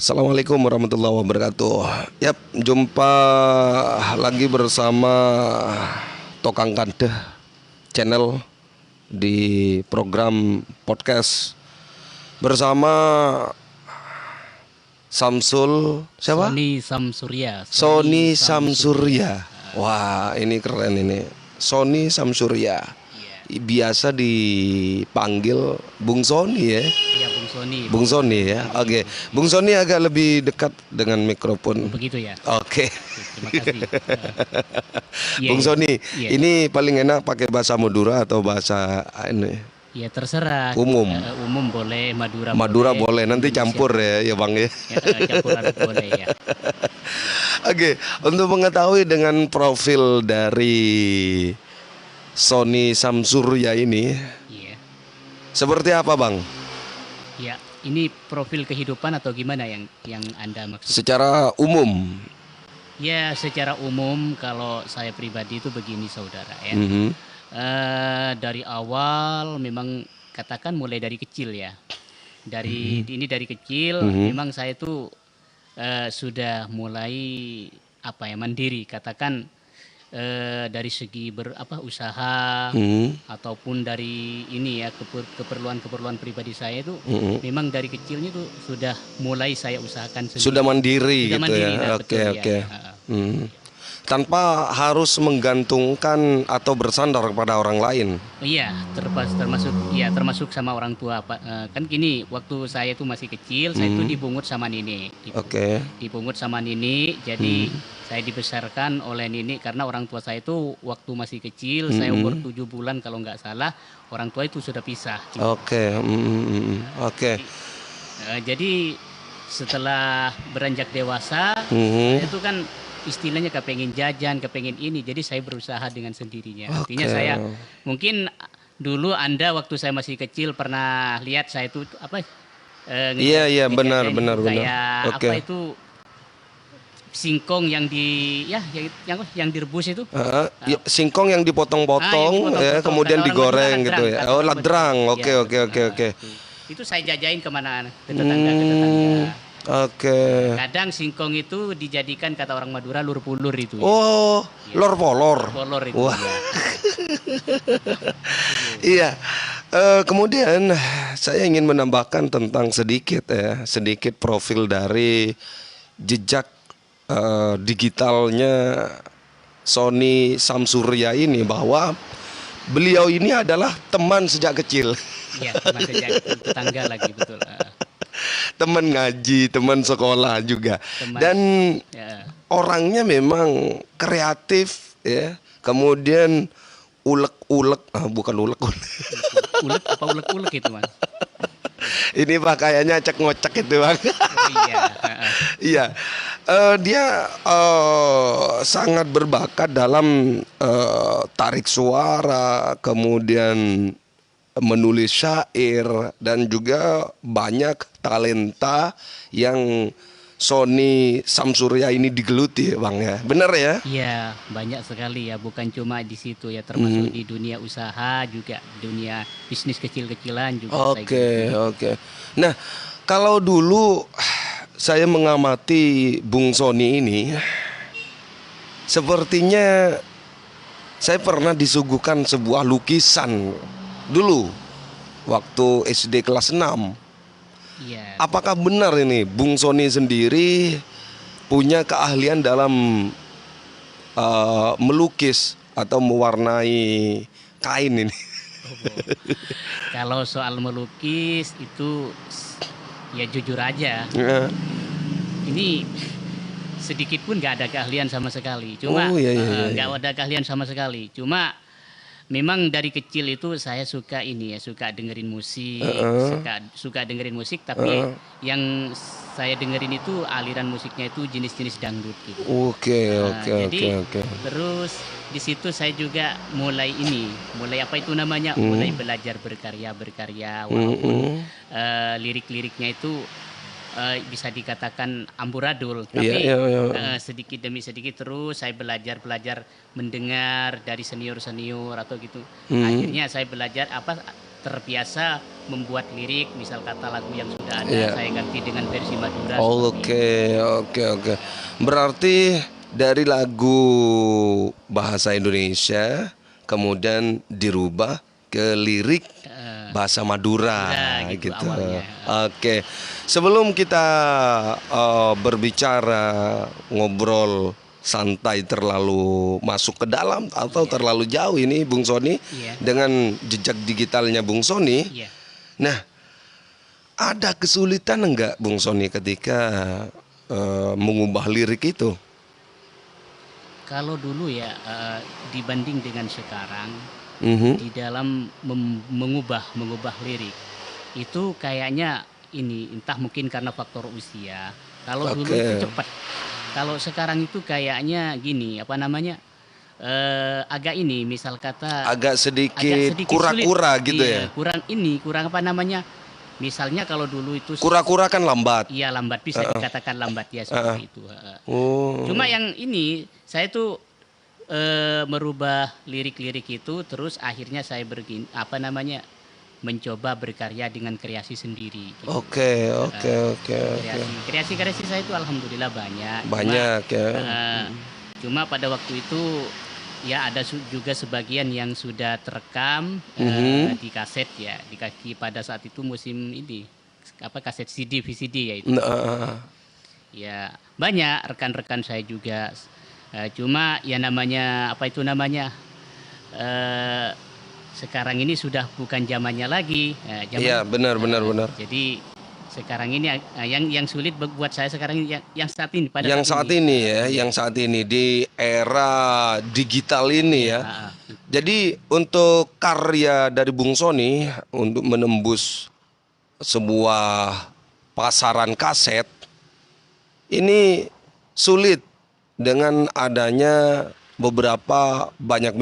Assalamualaikum warahmatullahi wabarakatuh. Yap, jumpa lagi bersama Tokang Kadeh channel di program podcast bersama Samsul siapa? Sony Samsurya. Sony Samsurya. Wah, ini keren ini. Sony Samsurya. Biasa dipanggil Bung Sony ya. Iya, Bung Sony. Bung Sony ya. Oke. Bung Sony agak lebih dekat dengan mikrofon. Begitu ya. Oke. Terima kasih. Bung Sony, Iya. ini paling enak pakai bahasa Madura atau bahasa ini? Ya terserah. Umum. Umum boleh, Madura, Madura boleh. Nanti Indonesia. campur ya Bang ya. Campur aduk boleh ya. Oke, untuk mengetahui dengan profil dari Sony Samsurya ini, Iya. seperti apa Bang? Ya, ini profil kehidupan atau gimana yang Anda maksud? Secara umum. Ya, secara umum kalau saya pribadi itu begini saudara ya. Mhm. Dari awal memang katakan mulai dari kecil ya. Ini dari kecil memang saya tuh sudah mulai mandiri katakan dari segi usaha ataupun dari ini ya keperluan pribadi saya itu memang dari kecilnya tuh sudah mulai saya usahakan sendiri. Sudah mandiri Sudah gitu mandiri, ya. nah, Oke, betul, oke. ya. Tanpa harus menggantungkan atau bersandar kepada orang lain. Iya, termasuk sama orang tua. Kan gini, waktu saya itu masih kecil, saya itu dibungut sama nini. Oke. Dibungut sama nini, jadi saya dibesarkan oleh nini karena orang tua saya itu waktu masih kecil, saya umur 7 bulan kalau nggak salah, orang tua itu sudah pisah. Oke. Oke. Jadi setelah beranjak dewasa, saya itu kan istilahnya kepengen jajan, kepengen ini, jadi saya berusaha dengan sendirinya. Artinya saya mungkin dulu Anda waktu saya masih kecil pernah lihat saya itu Iya, benar. kayak Oke. apa itu singkong yang yang direbus itu. Ya, singkong yang dipotong-potong ya, kemudian Kata orang digoreng Madura, gitu ya. ladrang, Oh, kata orang ladrang. Madura. Oke. Ya, itu saya jajain kemana ke tetangga. Oke. Kadang singkong itu dijadikan kata orang Madura lur-pulur itu. Ya. Oh, lor polor. Polor itu. Wah. Ya. Iya. Kemudian saya ingin menambahkan tentang sedikit profil dari jejak digitalnya Sony Samsurya ini, bahwa beliau ini adalah teman sejak kecil. Iya, teman sejak tetangga lagi betul. Teman ngaji, teman sekolah juga. Dan Ya. orangnya memang kreatif ya. Kemudian bukan ulek-ulek. Ulek apa ulek-ulek itu, Mas? Ini pakaiannya cek ngocek itu Bang. Oh, iya. Iya. Dia sangat berbakat dalam tarik suara, kemudian menulis syair, dan juga banyak talenta yang Sony Samsurya ini digeluti Bang ya. Bener ya? Iya, banyak sekali ya, bukan cuma di situ ya, termasuk di dunia usaha juga, dunia bisnis kecil-kecilan juga. Oke. Nah, kalau dulu saya mengamati Bung Sony ini, sepertinya saya pernah disuguhkan sebuah lukisan dulu waktu SD kelas 6. Iya. Apakah benar ini Bung Sony sendiri punya keahlian dalam melukis atau mewarnai kain ini? Kalau soal melukis itu ya jujur aja, ini sedikit pun nggak ada keahlian sama sekali. Cuma nggak ada keahlian sama sekali. Cuma memang dari kecil itu saya suka dengerin musik, suka dengerin musik, tapi yang saya dengerin itu aliran musiknya itu jenis-jenis dangdut gitu. Oke. Terus di situ saya juga mulai mulai belajar berkarya, walaupun lirik-liriknya itu bisa dikatakan amburadul, tapi sedikit demi sedikit terus saya belajar mendengar dari senior atau gitu. Akhirnya saya belajar terbiasa membuat lirik, misal kata lagu yang sudah ada, Iya. saya ganti dengan versi Madura. Oke. Berarti dari lagu bahasa Indonesia kemudian dirubah ke lirik bahasa Madura gitu gitu. awalnya. Oke. Sebelum kita berbicara ngobrol santai terlalu masuk ke dalam atau terlalu jauh ini Bung Sony dengan jejak digitalnya Bung Sony. Nah, ada kesulitan enggak Bung Sony ketika mengubah lirik itu? Kalau dulu ya dibanding dengan sekarang di dalam mengubah lirik itu kayaknya ini entah mungkin karena faktor usia. Kalau dulu itu cepat. Kalau sekarang itu kayaknya gini, apa namanya? Agak ini misal kata agak sedikit kura-kura gitu ya. Kurang apa namanya? Misalnya kalau dulu itu kura-kura kan lambat. Iya, lambat, bisa dikatakan lambat ya seperti itu. Cuma yang ini saya tuh merubah lirik-lirik itu, terus akhirnya saya mencoba berkarya dengan kreasi sendiri. Gitu. Oke. Kreasi saya itu alhamdulillah banyak. Cuma pada waktu itu ya ada juga sebagian yang sudah terekam di kaset ya, di kaki pada saat itu musim ini kaset CD VCD ya itu. Ya banyak rekan-rekan saya juga. Cuma ya namanya sekarang ini sudah bukan zamannya lagi. Iya benar. Jadi sekarang ini yang sulit buat saya sekarang ini yang saat ini yang saat ini di era digital ini ya. Jadi untuk karya dari Bung Sony untuk menembus sebuah pasaran kaset ini sulit dengan adanya beberapa banyak